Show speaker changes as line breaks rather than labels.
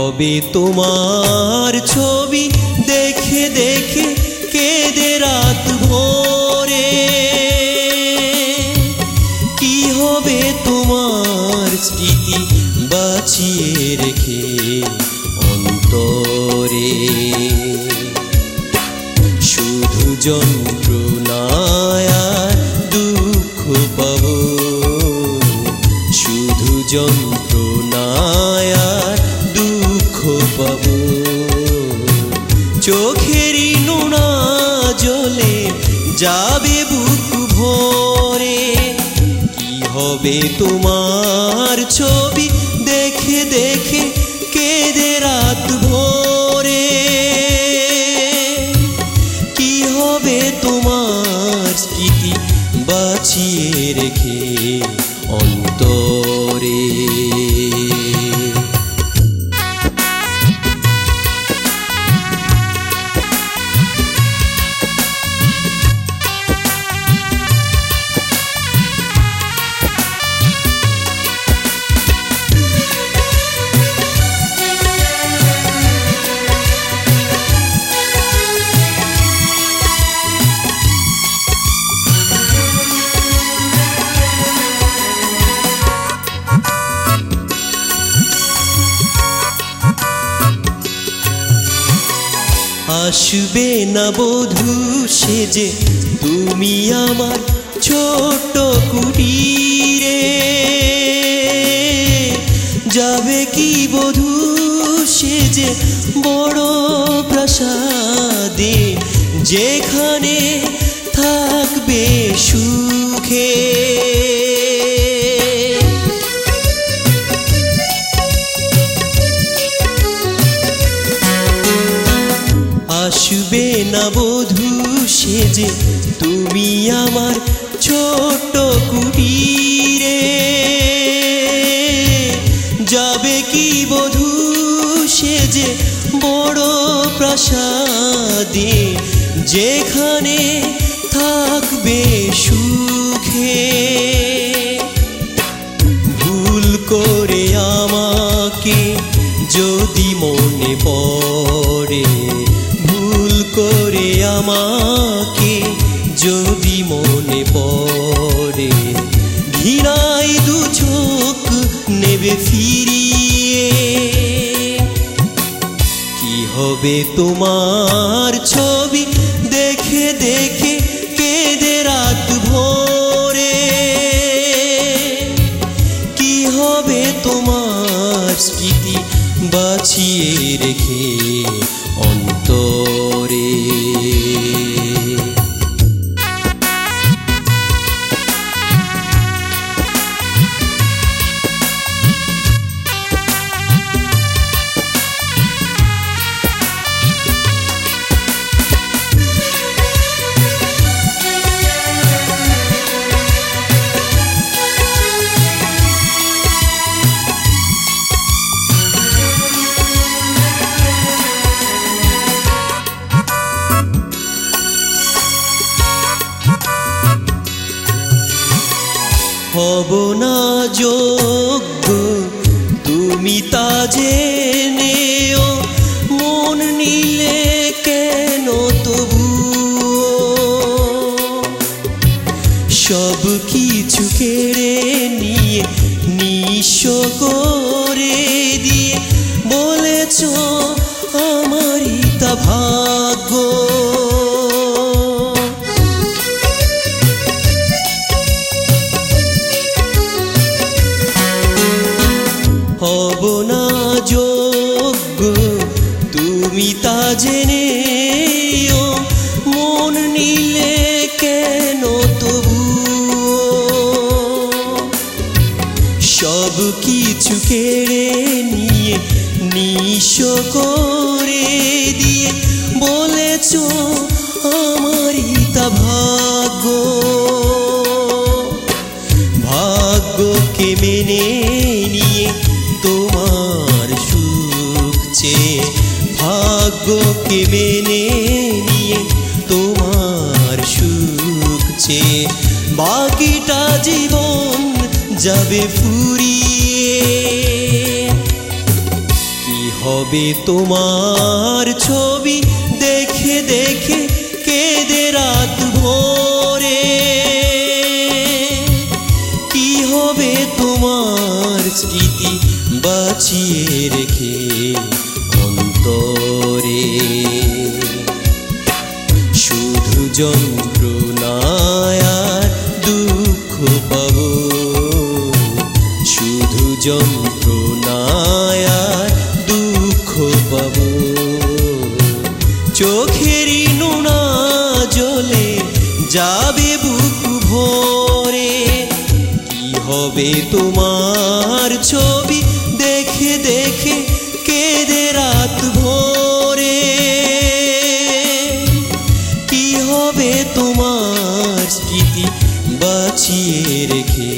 হবে তোমার ছবি দেখে দেখে কেঁদে রাত ভোরে? কি হবে তোমার স্মৃতি বাঁচিয়ে রেখে অন্তরে? শুধু যন্ত্রণায় আর দুঃখ পাব, শুধু যন্ত্রণায় আর দুঃখ পাব। চোখেরই নোনা জলে যাবে বুক ভরে। কি হবে তোমার ছবি দেখে দেখে কেঁদে রাত ভোরে? কি হবে তোমার স্মৃতি বাঁচিয়ে রেখে অন্তরে? আসবে না বধূ সেজে তুমি আমার ছোট কুটিরে? যাবে কি বধূ সেজে বড় প্রাসাদে, যেখানে থাকবে সুখে? আসবে না বধূ সেজে তুমি আমার ছোট কুটিরে? যাবে কি বধূ সেজে বড় প্রাসাদে, যেখানে থাকবে সুখে? ভুল করে আমাকে যদি মনে পড়ে, ভুল করে আমাকে যদি মনে পড়ে, ঘৃণায় দু চোখ নেবে ফিরিয়ে। কি হবে তোমার ছবি দেখে দেখে কেঁদে রাত ভোরে? কি হবে তোমার স্মৃতি বাঁচিয়ে রেখে অন্তরে? হব না যোগ্য তুমি তা জেনেও, মন নিলে কেন তবু? সব কিছু কেড়ে নিয়ে নিঃস্ব করে দিয়ে বলেছ আমারই তা ভাগ্য। হব না যোগ্য তুমি তা জেনেও, মন নিলে কেন তবু? সব কিছু কেড়ে নিয়ে নিঃস্ব করে দিয়ে বলেছ আমারই তা ভাগ্য। ভাগ্যকে মেনে নিয়ে তোমার সুখ চেয়ে, ভাগ্যকে মেনে নিয়ে তোমার সুখ চেয়ে, বাকিটা জীবন যাবে ফুরিয়ে। কি হবে তোমার ছবি দেখে দেখে কেঁদে রাত ভোরে? কি হবে তোমার স্মৃতি বাঁচিয়ে রেখে অন্তরে? শুধু যন্ত্রণায় আর দুঃখ পাবো, শুধু যন্ত্রণায় আর দুঃখ পাবো। চোখেরই নোনা জলে যাবে বুক ভরে। কি হবে তোমার ছবি দেখে দেখে কেঁদে রাত ভোরে? কি হবে তোমার স্মৃতি বাঁচিয়ে রেখে